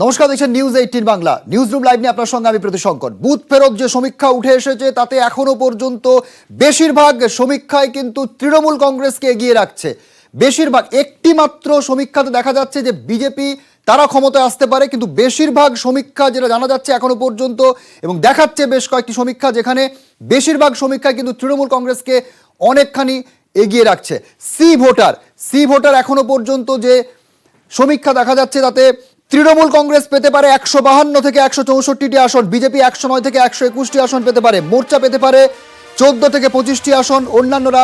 নমস্কার, দেখছেন news 18 Bangla. News room live নিয়ে আপনার সঙ্গে আমি প্রতিশঙ্কর। বুথ ফেরত যে সমীক্ষা উঠে এসেছে তাতে এখনো পর্যন্ত বেশিরভাগ সমীক্ষায় কিন্তু তৃণমূল কংগ্রেসকে এগিয়ে রাখছে। বেশিরভাগ, একটি মাত্র সমীক্ষাতে দেখা যাচ্ছে যে বিজেপি তারা ক্ষমতায় আসতে পারে, কিন্তু বেশিরভাগ সমীক্ষা যেটা জানা যাচ্ছে এখনো পর্যন্ত এবং দেখাচ্ছে বেশ কয়েকটি সমীক্ষা যেখানে বেশিরভাগ সমীক্ষায় কিন্তু তৃণমূল কংগ্রেসকে অনেকখানি এগিয়ে রাখছে। সি ভোটার এখনো পর্যন্ত যে সমীক্ষা দেখা যাচ্ছে তাতে তৃণমূল কংগ্রেস পেতে পারে 152 থেকে 164টি আসন, বিজেপি 109 থেকে 121টি আসন পেতে পারে, মোর্চা পেতে পারে 14 থেকে 25টি আসন, অন্যান্যরা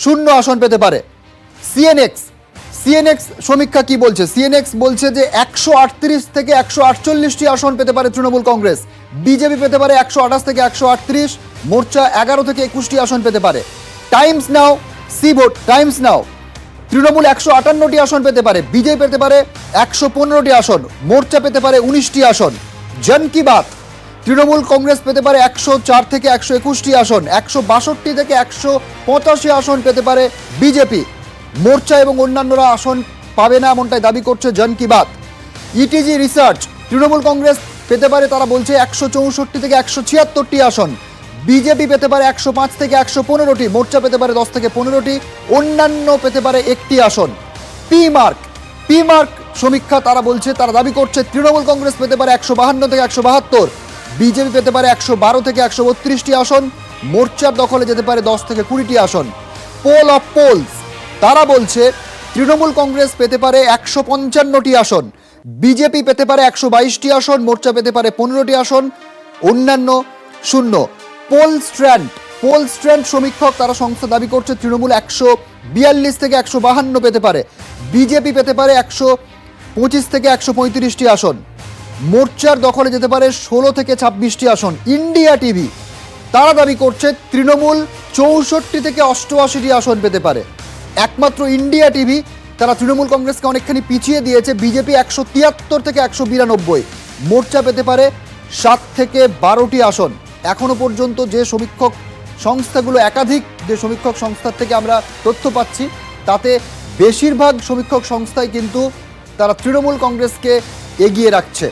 0 আসন পেতে পারে। সিএনএক্স সমীক্ষা কি বলছে? সিএনএক্স বলছে যে 138 থেকে 148টি আসন পেতে পারে তৃণমূল কংগ্রেস, বিজেপি পেতে পারে 128 থেকে 138, মোর্চা 11 থেকে 21টি আসন পেতে পারে। টাইমস নাও তৃণমূল 158টি আসন পেতে পারে, বিজেপি পেতে পারে 115টি আসন, মোর্চা পেতে পারে 19টি আসন। জন কি বাত, তৃণমূল কংগ্রেস পেতে পারে 104 থেকে 121টি আসন, 162 থেকে 185 আসন পেতে পারে বিজেপি, মোর্চা এবং অন্যান্যরা আসন পাবে না এমনটাই দাবি করছে জন কি বাত। ইটিজি রিসার্চ, তৃণমূল কংগ্রেস পেতে পারে, তারা বলছে 164 থেকে 176টি আসন, বিজেপি পেতে পারে 105 থেকে 115টি, মোর্চা পেতে পারে 10 থেকে 15টি, অন্যান্য পেতে পারে 1টি আসন। পি মার্ক সমীক্ষা তারা বলছে, তারা দাবি করছে তৃণমূল কংগ্রেস পেতে পারে 152 থেকে 172, বিজেপি পেতে পারে 112 থেকে 132টি আসন, মোর্চার দখলে যেতে পারে 10 থেকে 20টি আসন। পোলস তারা বলছে তৃণমূল কংগ্রেস পেতে পারে 155টি আসন, বিজেপি পেতে পারে 122টি আসন, মোর্চা পেতে পারে 15টি আসন, অন্যান্য 0। পোল স্ট্র্যান্ড সমীক্ষক তারা সংস্থা দাবি করছে তৃণমূল 142 থেকে 152 পেতে পারে, বিজেপি পেতে পারে 125 থেকে 135টি আসন, মোর্চার দখলে যেতে পারে 16 থেকে 26টি আসন। ইন্ডিয়া টিভি তারা দাবি করছে তৃণমূল 64 থেকে 88টি আসন পেতে পারে। একমাত্র ইন্ডিয়া টিভি তারা তৃণমূল কংগ্রেসকে অনেকখানি পিছিয়ে দিয়েছে, বিজেপি 173 থেকে 192, মোর্চা পেতে পারে 7 থেকে 12টি আসন। এখনো পর্যন্ত যে সমীক্ষক সংস্থাগুলো, একাধিক যে সমীক্ষক সংস্থার থেকে আমরা তথ্য পাচ্ছি তাতে বেশিরভাগ সমীক্ষক সংস্থাই কিন্তু তারা তৃণমূল কংগ্রেসকে এগিয়ে রাখছে।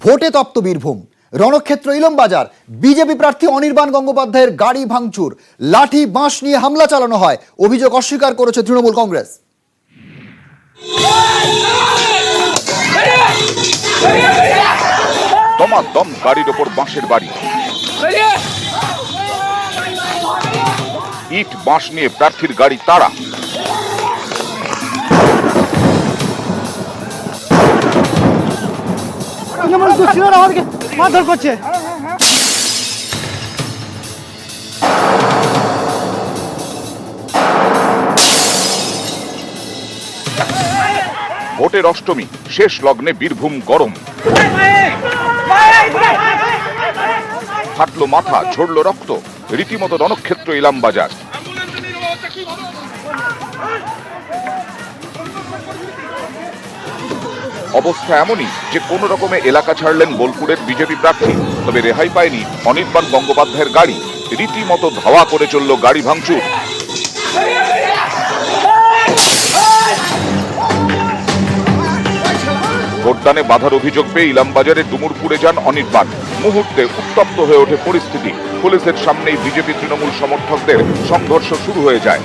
ভোটে তপ্ত বীরভূম, রণক্ষেত্র ইলমবাজার, বিজেপি প্রার্থী অনির্বাণ গঙ্গোপাধ্যায়ের গাড়ি ভাঙচুর, লাঠি বাঁশ নিয়ে হামলা চালানো হয়, অভিযোগ অস্বীকার করেছে তৃণমূল কংগ্রেস। দমাদম গাড়ির ওপর বাঁশের বাড়ি, ইট বাঁশ নিয়ে প্রার্থীর গাড়ি তাড়া। মারধর করছে। ভোটের অষ্টমী, শেষ লগ্নে বীরভূম গরম, ফাটলো মাথা, ঝরলো রক্ত, রীতিমতো রণক্ষেত্র ইলামবাজার। অবস্থা এমনই যে কোন রকমে এলাকা ছাড়লেন বোলপুরের বিজেপি প্রার্থী, তবে রেহাই পায়নি অনির্বাণ গঙ্গোপাধ্যায়ের গাড়ি, রীতিমতো ধাওয়া করে চলল গাড়ি ভাঙচুর। ভোটদানে বাধার অভিযোগ পেয়ে ইলামবাজারে ডুমুরপুরে যান অনির্বাণ। মুহূর্তে উত্তপ্ত হয়ে ওঠে পরিস্থিতি, পুলিশের সামনেই বিজেপি তৃণমূল সমর্থকদের সংঘর্ষ শুরু হয়ে যায়।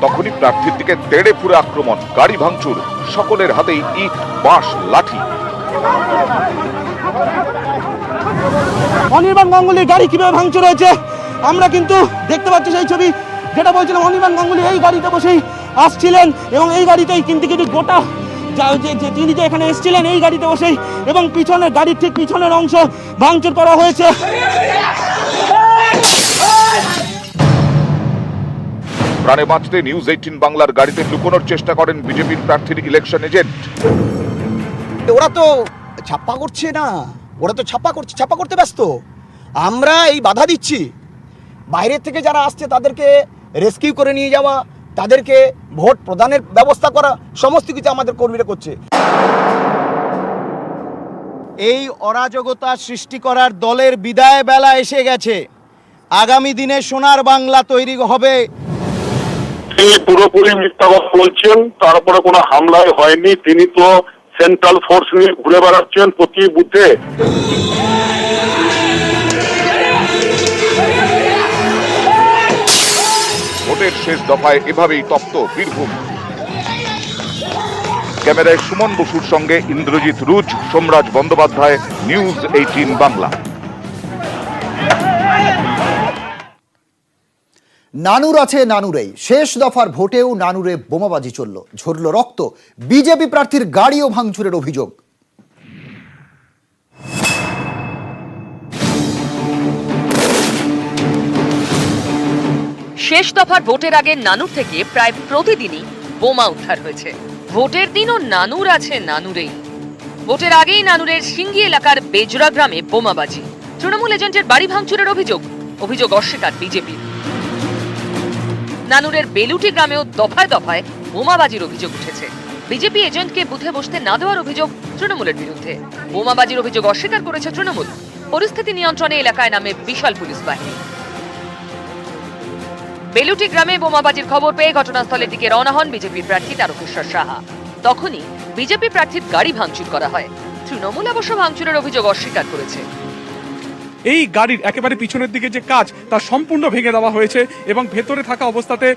তখনই প্রার্থীর দিকে তেড়ে ফুঁড়ে আক্রমণ, গাড়ি ভাঙচুর, সকলের হাতেই ইট, বাঁশ, লাঠি। অনির্বাণ গাঙ্গুলির গাড়ি কিভাবে ভাঙচুর হয়েছে আমরা কিন্তু দেখতে পাচ্ছি সেই ছবি, যেটা বলছিলাম। অনির্বাণ গাঙ্গুলি এই গাড়িতে বসেই আসছিলেন এবং এই গাড়িতেই কিন্তু গোটা তিনি যে এখানে এসেছিলেন এই গাড়িতে বসেই, এবং পিছনের গাড়ির ঠিক পিছনের অংশ ভাঙচুর করা হয়েছে। প্রাণে বাঁচতে নিউজ 18 বাংলার গাড়িতে লুকোনোর চেষ্টা করেন বিজেপির প্রার্থীর ইলেকশন এজেন্ট। ওরা তো ছাপ্পা করছে না, ওরা তো ছাপ্পা করতে ব্যস্ত। আমরা এই বাধা দিচ্ছি, বাইরের থেকে যারা আসছে তাদেরকে রেস্কিউ করে নিয়ে যাওয়া, তাদেরকে ভোট প্রদানের ব্যবস্থা করা, সমস্ত কিছু আমাদের কর্মীরা করছে। এই অরাজকতা সৃষ্টি করার দলের বিদায় বেলা এসে গেছে। আগামী দিনে সোনার বাংলা তৈরি হবে। তিনি পুরোপুরি মিথ্যা কথা বলছেন, তারপরে কোনো হামলাই হয়নি। তিনি তো সেন্ট্রাল ফোর্স নিয়ে ঘুরে বেড়াচ্ছেন প্রতি বুথে। ভোটের শেষ দফায় এভাবেই তপ্ত বীরভূম। ক্যামেরায় সুমন বসুর সঙ্গে ইন্দ্রজিৎ রুজ, সোমরাজ বন্দ্যোপাধ্যায়, নিউজ 18 বাংলা। নানুর আছে নানুরেই, শেষ দফার ভোটেও নানুরে বোমাবাজি চলল, ঝরল রক্ত, বিজেপি প্রার্থীর গাড়িও ভাঙচুরের অভিযোগ। শেষ দফার ভোটের আগে নানুর থেকে প্রায় প্রতিদিনই বোমা উদ্ধার হয়েছে। ভোটের দিনও নানুর আছে নানুরেই। ভোটের আগেই নানুরের সিঙ্গি এলাকার বেজরা গ্রামে বোমাবাজি, তৃণমূল এজেন্টের বাড়ি ভাঙচুরের অভিযোগ অস্বীকার বিজেপি। নানুরের বেলুটি গ্রামেও দফায় দফায় বোমাবাজির অভিযোগ উঠেছে। বিজেপি এজেন্টকে বুথে বসতে না দেওয়ার অভিযোগ তৃণমূলের বিরুদ্ধে। বোমাবাজির অভিযোগ অস্বীকার করেছে তৃণমূল। পরিস্থিতি নিয়ন্ত্রণে এলাকায় নামে বিশাল পুলিশ বাহিনী। বেলুটি গ্রামে বোমাবাজির খবর পেয়ে ঘটনাস্থলের দিকে রওনা হন বিজেপির প্রার্থী তারকেশ্বর সাহা। তখনই বিজেপি প্রার্থীর গাড়ি ভাঙচুর করা হয়। তৃণমূল অবশ্য ভাঙচুরের অভিযোগ অস্বীকার করেছে। এই গাড়ির একেবারে পিছনের দিকে যে কাজ তা সম্পূর্ণ ভেঙে দেওয়া হয়েছে এবং ভেতরে থাকা অবস্থাতে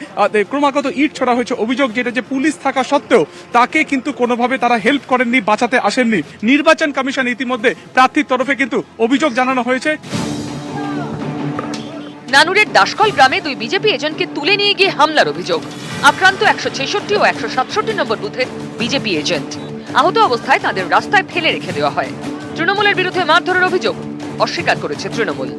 ক্রমাগত ইট ছড়া হয়েছে। অভিযোগ যেটা যে পুলিশ থাকা সত্ত্বেও তাকে কিন্তু কোনোভাবে তারা হেল্প করেননি, বাঁচাতে আসেননি। নির্বাচন কমিশন ইতিমধ্যে প্রার্থীর তরফে কিন্তু অভিযোগ জানানো হয়েছে। নানুরের দাসকল গ্রামে দুই বিজেপি এজেন্টকে তুলে নিয়ে গিয়ে হামলার অভিযোগ। আক্রান্ত 166 ও 167 নম্বর বুথের বিজেপি এজেন্ট। আহত অবস্থায় তাদের রাস্তায় ফেলে রেখে দেওয়া হয়। তৃণমূলের বিরুদ্ধে মারধরের অভিযোগ অস্বীকার করেছে তৃণমূল।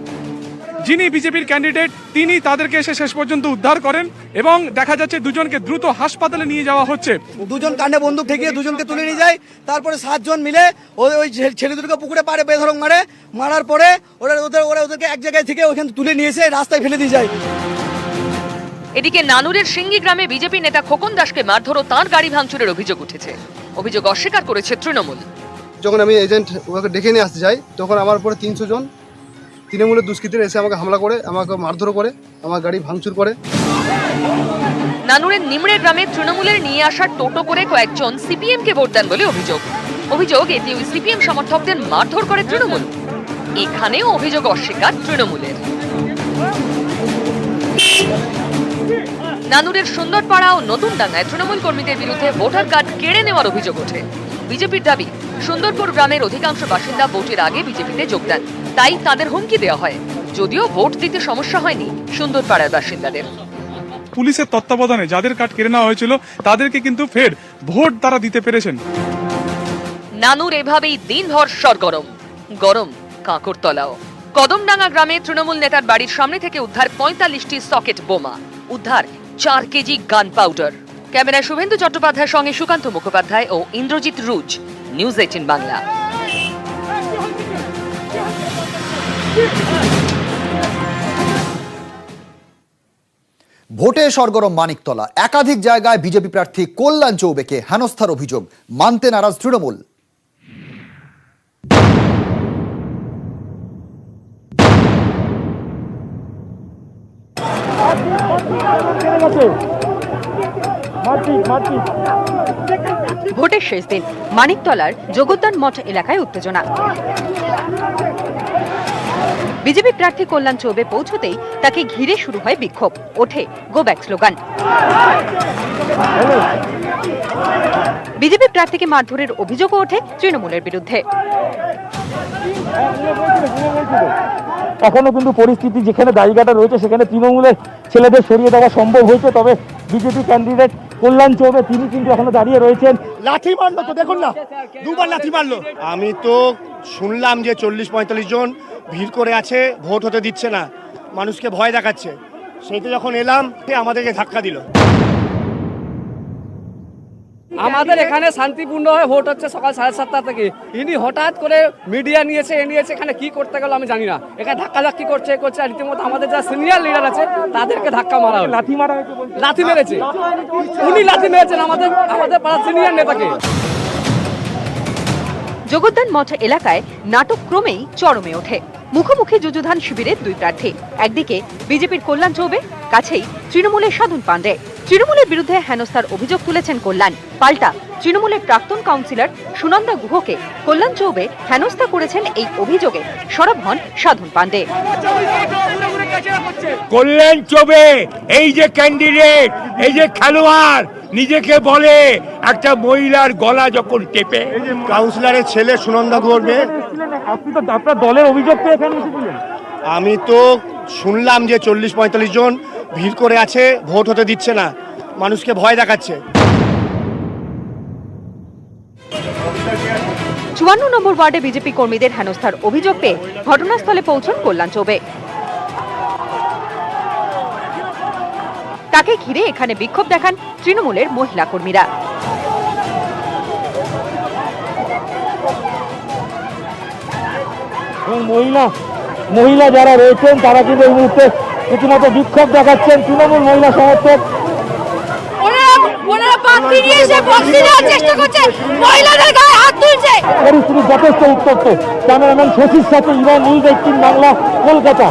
যিনি বিজেপির ক্যান্ডিডেট তিনি তাদেরকে এসে শেষ পর্যন্ত উদ্ধার করেন এবং দেখা যাচ্ছে দুজনকে দ্রুত হাসপাতালে নিয়ে যাওয়া হচ্ছে। দুজন কাণ্ডে বন্দুক ঠেকিয়ে দুজনকে তুলে নিয়ে যায়। তারপরে 7 জন মিলে ওই ছেলে দুটোকে পুকুরে পাড়ে বেধড়ক মারার পরে ওদেরকে এক জায়গায় থেকে ওইখানে তুলে নিয়ে এসে রাস্তায় ফেলে দিয়ে যায়। এদিকে নানুরের সিঙ্গি গ্রামে বিজেপি নেতা খোকন দাসকে মারধর ও তাঁর গাড়ি ভাঙচুরের অভিযোগ উঠেছে। অভিযোগ অস্বীকার করেছে তৃণমূল। যখন আমি এজেন্ট ওকে ডেকে নিয়ে আসতে যাই তখন আমার উপরে 300 জন তৃণমূলের দুষ্কৃতীরা এসে আমাকে হামলা করে, আমাকে মারধর করে, আমার গাড়ি ভাঙচুর করে। নানুরের নিমড়ে গ্রামে তৃণমূলের নিয়ে আসা টোটো করে কয়েকজন সিপিএম কে ভোট দেন বলে অভিযোগ এতে ওই সিপিএম সমর্থকদের মারধর করে তৃণমূল। এখানেও অভিযোগ অস্বীকার তৃণমূলের। নানুরের সুন্দরপাড়া ও নতুন ডাঙ্গায় তৃণমূল কর্মীদের বিরুদ্ধে ভোটার কার্ড কেড়ে নেওয়ার অভিযোগ ওঠে। বিজেপির দাবি সুন্দরপুর গ্রামের অধিকাংশ বাসিন্দা ভোটের আগে বিজেপিতে যোগ দেন, তাই তাদের হুমকি দেওয়া হয়। যদিও ভোট দিতে সমস্যা হয়নি সুন্দরপাড়ার বাসিন্দাদের। পুলিশের তত্ত্বাবধানে যাদের কার্ড কেড়ে নেওয়া হয়েছিল তাদেরকে কিন্তু ফের ভোট তারা দিতে পেরেছেন। নানুর এভাবেই দিনভর গরম কাঁকরতলাও। কদমডাঙ্গা গ্রামে তৃণমূল নেতার বাড়ির সামনে থেকে উদ্ধার 45টি সকেট বোমা, উদ্ধার 4 কেজি গান পাউডার। ক্যামেরায় শুভেন্দু চট্টোপাধ্যায়ের সঙ্গে সুকান্ত মুখোপাধ্যায় ও ইন্দ্রজিৎ রুজ, নিউজ 18 বাংলা। ভোটে সরগরম মানিকতলা, একাধিক জায়গায় বিজেপি প্রার্থী কল্যাণ চৌবেকে হেনস্থার অভিযোগ, মানতে নারাজ তৃণমূল। ভোটের শেষ দিন মানিকতলার জগদ্দান মঠ এলাকায় উত্তেজনা। বিজেপি প্রার্থী কল্যাণ চৌবে পৌঁছতেই তাকে ঘিরে শুরু হয় বিক্ষোভ, ওঠে গো ব্যাক স্লোগান। বিজেপি প্রার্থীকে মারধরের অভিযোগও ওঠে তৃণমূলের বিরুদ্ধে। এখনো কিন্তু পরিস্থিতি যেখানে জায়গাটা রয়েছে সেখানে তৃণমূলের ছেলেদের সরিয়ে দেওয়া সম্ভব হয়েছে, তবে বিজেপি ক্যান্ডিডেট কল্যাণ চৌবে তিনি কিন্তু এখনো দাঁড়িয়ে রয়েছেন। লাঠি মারলো তো দেখুন না, 2বার লাঠি মারলো। আমি তো শুনলাম যে 40-45 জন ভিড় করে আছে, ভোট হতে দিচ্ছে না, মানুষকে ভয় দেখাচ্ছে। সেইটা যখন এলাম আমাদেরকে ধাক্কা দিল। আমাদের এখানে শান্তিপূর্ণভাবে ভোট হচ্ছে সকাল 7:30 থেকে। ইনি হঠাৎ করে মিডিয়া নিয়েছে এখানে কি করতে গেল আমি জানি না। এখানে ধাক্কাধাক্কি করছে আর রীতিমতো আমাদের যা সিনিয়র লিডার আছে তাদেরকে ধাক্কা মারা হলো। লাঠি মেরেছে, উনি লাঠি মেরেছেন আমাদের পাড়ার সিনিয়র নেতাকে। জগদ্দান মঠ এলাকায় নাটক ক্রমেই চরমে ওঠে। মুখোমুখি যুযুধান শিবিরের দুই প্রার্থী, একদিকে বিজেপির কল্যাণ চৌবে, কাছেই তৃণমূলের সাধন পাণ্ডে। তৃণমূলের বিরুদ্ধে হেনস্থার অভিযোগ তুলেছেন কল্যাণ, পাল্টা তৃণমূলের প্রাক্তন কাউন্সিলর সুনন্দা গুহকে কল্যাণ চৌবে হেনস্থা করেছেন এই অভিযোগে সরব হন সাধন পাণ্ডে। কল্যাণ চৌবে এই যে ক্যান্ডিডেট, এই যে খেলোয়াড়, নিজেকে বলে একটা মহিলার গলা যখন টেপে। কাউন্সিলরের ছেলে সুনন্দা গুহর মেয়ে। আপনি তো আপনার দলের অভিযোগ পেয়ে এখানে এসেছিলেন। আমি তো শুনলাম যে 40-45 জন ভিড় করে আছে, ভোট হতে দিচ্ছে না, মানুষকে ভয় দেখাচ্ছে। 54 নম্বর ওয়ার্ডে বিজেপি কর্মীদের হেনস্থার অভিযোগ পেয়ে ঘটনাস্থলে পৌঁছন কল্যাণ চৌবে। তাকে ঘিরে এখানে বিক্ষোভ দেখান তৃণমূলের মহিলা কর্মীরা। এবং মহিলা যারা রয়েছেন তারা কিন্তু এই মুহূর্তে রীতিমতো বিক্ষোভ দেখাচ্ছেন। তৃণমূল মহিলা সমর্থক পরিস্থিতি যথেষ্ট উত্তপ্ত। ক্যামেরাম্যান শশীর সাথে ইরান নিউজ 18 বাংলা, কলকাতা।